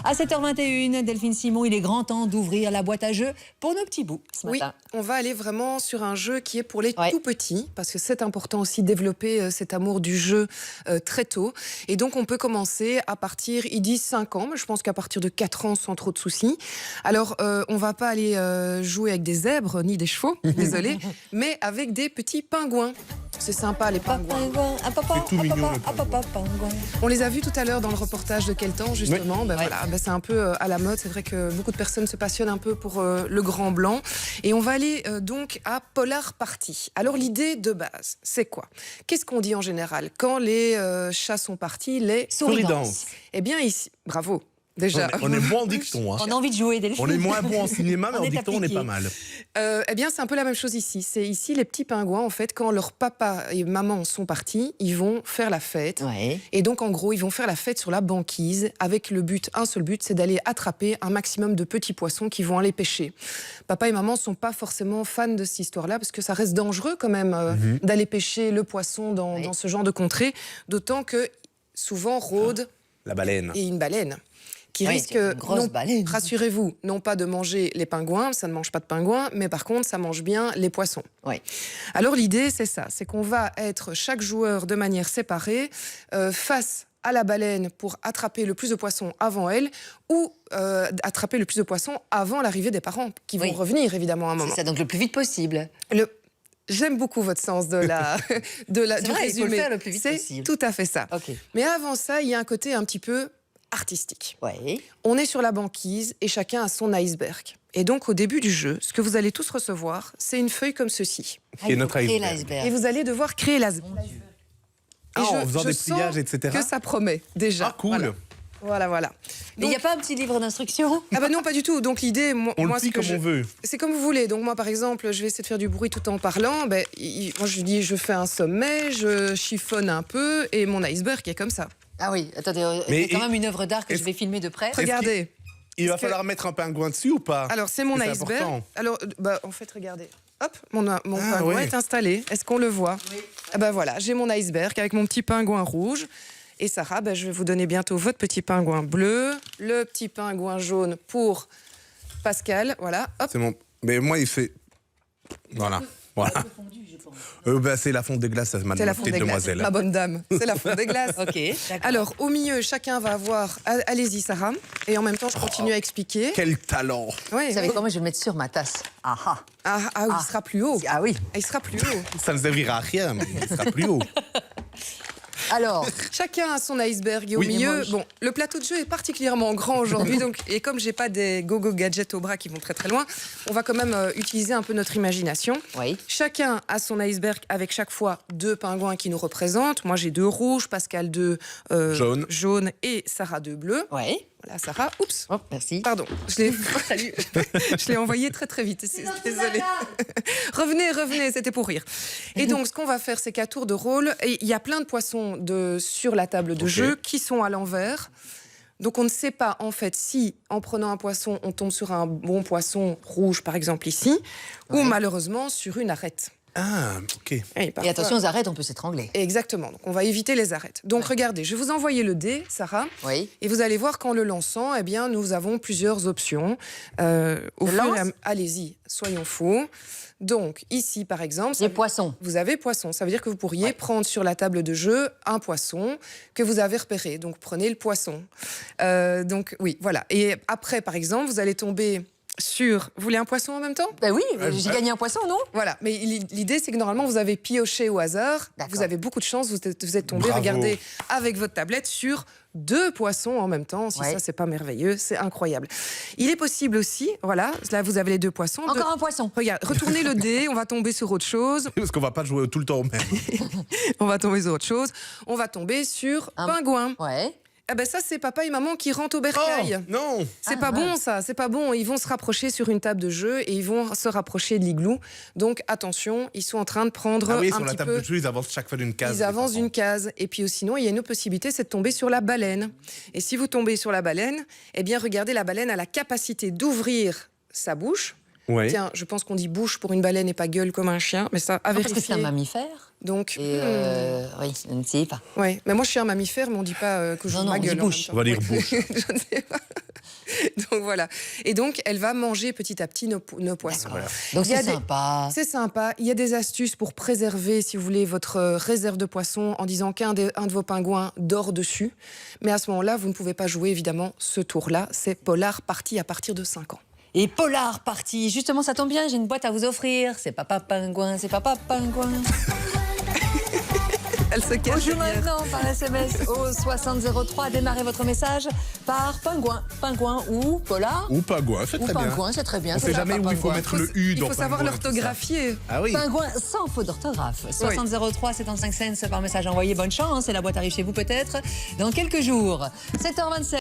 À 7h21, Delphine Simon, il est grand temps d'ouvrir la boîte à jeux pour nos petits bouts ce matin. Oui, on va aller vraiment sur un jeu qui est pour les Ouais. tout petits, parce que c'est important aussi de développer cet amour du jeu très tôt. Et donc on peut commencer à partir, ils disent 5 ans, mais je pense qu'à partir de 4 ans sans trop de soucis. Alors on va pas aller jouer avec des zèbres ni des chevaux, désolé, mais avec des petits pingouins. C'est sympa les pingouins. C'est tout mignon, le pingouin. On les a vus tout à l'heure dans le reportage de Quel temps justement. Ben voilà, ben c'est un peu à la mode. C'est vrai que beaucoup de personnes se passionnent un peu pour le grand blanc. Et on va aller donc à Polar Party. Alors l'idée de base, c'est quoi? Qu'est-ce qu'on dit en général quand les chats sont partis? Les Souris dansent. danse. Eh bien ici, bravo. Déjà. On est bon en dicton. Hein. On a envie de jouer, Delphine. On est moins bon en cinéma, mais On en est dicton, on est appliqué. pas mal. Eh bien, c'est un peu la même chose ici. C'est ici les petits pingouins, en fait, quand leur papa et maman sont partis, ils vont faire la fête. Ouais. Et donc, en gros, ils vont faire la fête sur la banquise avec le but, un seul but, c'est d'aller attraper un maximum de petits poissons qui vont aller pêcher. Papa et maman ne sont pas forcément fans de cette histoire-là parce que ça reste dangereux quand même d'aller pêcher le poisson dans ce genre de contrée. D'autant que souvent rôde La baleine. et une baleine qui Oui, risque, c'est une grosse baleine. rassurez-vous, non pas de manger les pingouins, ça ne mange pas de pingouins, mais par contre, ça mange bien les poissons. Ouais. Alors l'idée, c'est ça, c'est qu'on va être chaque joueur de manière séparée face à la baleine pour attraper le plus de poissons avant elle ou attraper le plus de poissons avant l'arrivée des parents qui vont Oui. revenir évidemment à un moment. C'est ça, donc le plus vite possible. J'aime beaucoup votre sens de la, C'est du vrai, il faut le résumé. faire le plus vite C'est possible. tout à fait ça. Ok. Mais avant ça, il y a un côté un petit peu artistique. Ouais. On est sur la banquise et chacun a son iceberg. Et donc, au début du jeu, ce que vous allez tous recevoir, c'est une feuille comme ceci. Qui est notre Et iceberg. Et l'iceberg. vous allez devoir créer l'iceberg. Ah, Et en faisant des sens pliages, etc. que ça promet, déjà. Ah, cool. Voilà. Mais il n'y a pas un petit livre d'instructions? Ah bah non, pas du tout. Donc l'idée, moi, On le ce plie que comme on veut. c'est comme vous voulez. Donc moi, par exemple, je vais essayer de faire du bruit tout en parlant. Ben, moi, je dis, je fais un sommet, je chiffonne un peu, et mon iceberg est comme ça. Ah oui, attendez, Mais c'est quand et- même une œuvre d'art que je est-ce- vais filmer de près. Regardez. Il va Est-ce que- falloir mettre un pingouin dessus ou pas? Alors, c'est mon C'est iceberg. important. Alors, en fait, regardez. Hop, mon pingouin ouais. est installé. Est-ce qu'on le voit? Ah ben voilà, j'ai mon iceberg avec mon petit pingouin rouge. Et Sarah, ben, je vais vous donner bientôt votre petit pingouin bleu, le petit pingouin jaune pour Pascal. Voilà, hop. C'est mon... Mais moi, il fait... Voilà. C'est la fonte des glaces, C'est la madame, fonte petite des glaces, demoiselle. ma bonne dame. C'est la fonte des glaces. Ok, d'accord. Alors, au milieu, chacun va avoir... Allez-y, Sarah. Et en même temps, je continue à expliquer. Quel talent! Ouais, Vous savez quoi, moi je vais le mettre sur ma tasse. Ah ah. oui, il sera plus haut. Ah oui. Il sera plus haut. Ça ne servira à rien, mais il sera plus haut. Alors, Chacun a son iceberg et au Oui, mais milieu, moche. bon, le plateau de jeu est particulièrement grand aujourd'hui, donc et comme j'ai pas des go-go gadgets au bras qui vont très très loin, on va quand même utiliser un peu notre imagination. oui. Chacun a son iceberg avec chaque fois 2 pingouins qui nous représentent. Moi j'ai 2 rouges, Pascal 2 jaunes et Sarah 2 bleus. Ouais. Voilà Sarah, oups. Oh, merci. Pardon, Salut. Je l'ai envoyé très très vite. Désolée. revenez, c'était pour rire. Et donc, ce qu'on va faire, c'est qu'à tour de rôle, il y a plein de poissons sur la table de Ok. jeu qui sont à l'envers. Donc, on ne sait pas, en fait, si, en prenant un poisson, on tombe sur un bon poisson rouge, par exemple ici, ou Ouais. malheureusement sur une arête. Ah, ok. Et, Et parfois- attention aux arêtes, on peut s'étrangler. Exactement. Donc, on va éviter les arêtes. Donc, regardez, je vais vous envoyer le dé, Sarah. Oui. Et vous allez voir qu'en le lançant, eh bien, nous avons plusieurs options. Au Je fur et à- lance Allez-y, soyons fous. Donc, ici, par exemple, Les poissons. vous avez poisson. Ça veut dire que vous pourriez prendre sur la table de jeu un poisson que vous avez repéré. Donc, prenez le poisson. Donc, oui, voilà. Et après, par exemple, vous allez tomber sur... Vous voulez un poisson en même temps? Ben oui, j'ai gagné un poisson, non? Voilà, mais l'idée c'est que normalement vous avez pioché au hasard, D'accord. vous avez beaucoup de chance, vous êtes tombé, Bravo. regardez, avec votre tablette sur 2 poissons en même temps. Si Ouais. ça c'est pas merveilleux, c'est incroyable. Il est possible aussi, voilà, là vous avez les 2 poissons. Encore un poisson. Regarde, retournez le dé, on va tomber sur autre chose, Parce qu'on va pas jouer tout le temps au même. on va tomber sur autre chose, on va tomber sur Un- pingouin. Ouais. Ah ben ça c'est papa et maman qui rentrent au bercail. Oh, non! C'est Ah, pas bon mince. ça, c'est pas bon. Ils vont se rapprocher sur une table de jeu et ils vont se rapprocher de l'igloo. Donc attention, ils sont en train de prendre Ah oui, un sur la petit table peu... de jeu, ils avancent chaque fois d'une case. Ils les avancent parents. d'une case. Et puis sinon, il y a une autre possibilité, c'est de tomber sur la baleine. Et si vous tombez sur la baleine, eh bien regardez, la baleine a la capacité d'ouvrir sa bouche Ouais. Tiens, je pense qu'on dit bouche pour une baleine et pas gueule comme un chien, mais ça, à Non, parce que c'est un vérifier. mammifère. Donc, Et oui, je ne sais pas. ouais. Mais moi, je suis un mammifère, mais on dit pas que je Non, joue non, ma on dit gueule. en bouche. même temps. On va dire Oui. bouche. Je ne sais pas. Donc voilà. Et donc, elle va manger petit à petit nos poissons. D'accord. Donc Il y a c'est des- sympa. C'est sympa. Il y a des astuces pour préserver, si vous voulez, votre réserve de poissons en disant qu'un de vos pingouins dort dessus. Mais à ce moment-là, vous ne pouvez pas jouer, évidemment, ce tour-là. C'est Polar parti à partir de 5 ans. Et Polar parti. Justement, ça tombe bien, j'ai une boîte à vous offrir. C'est Papa Pingouin, c'est Papa Pingouin. Elle se On cache joue derrière. maintenant par SMS au 6003. Démarrez votre message par Pingouin. Pingouin ou Polar Ou pingouin, c'est ou très bien. Pingouin, c'est très bien. On c'est sait ça, jamais où il faut Pingouin. mettre le U Il dans faut savoir pingouin, tout ça. l'orthographier. Ah oui. Pingouin sans faute d'orthographe. 6003, 75 cents par message envoyé. Bonne chance et la boîte arrive chez vous peut-être dans quelques jours. 7h27.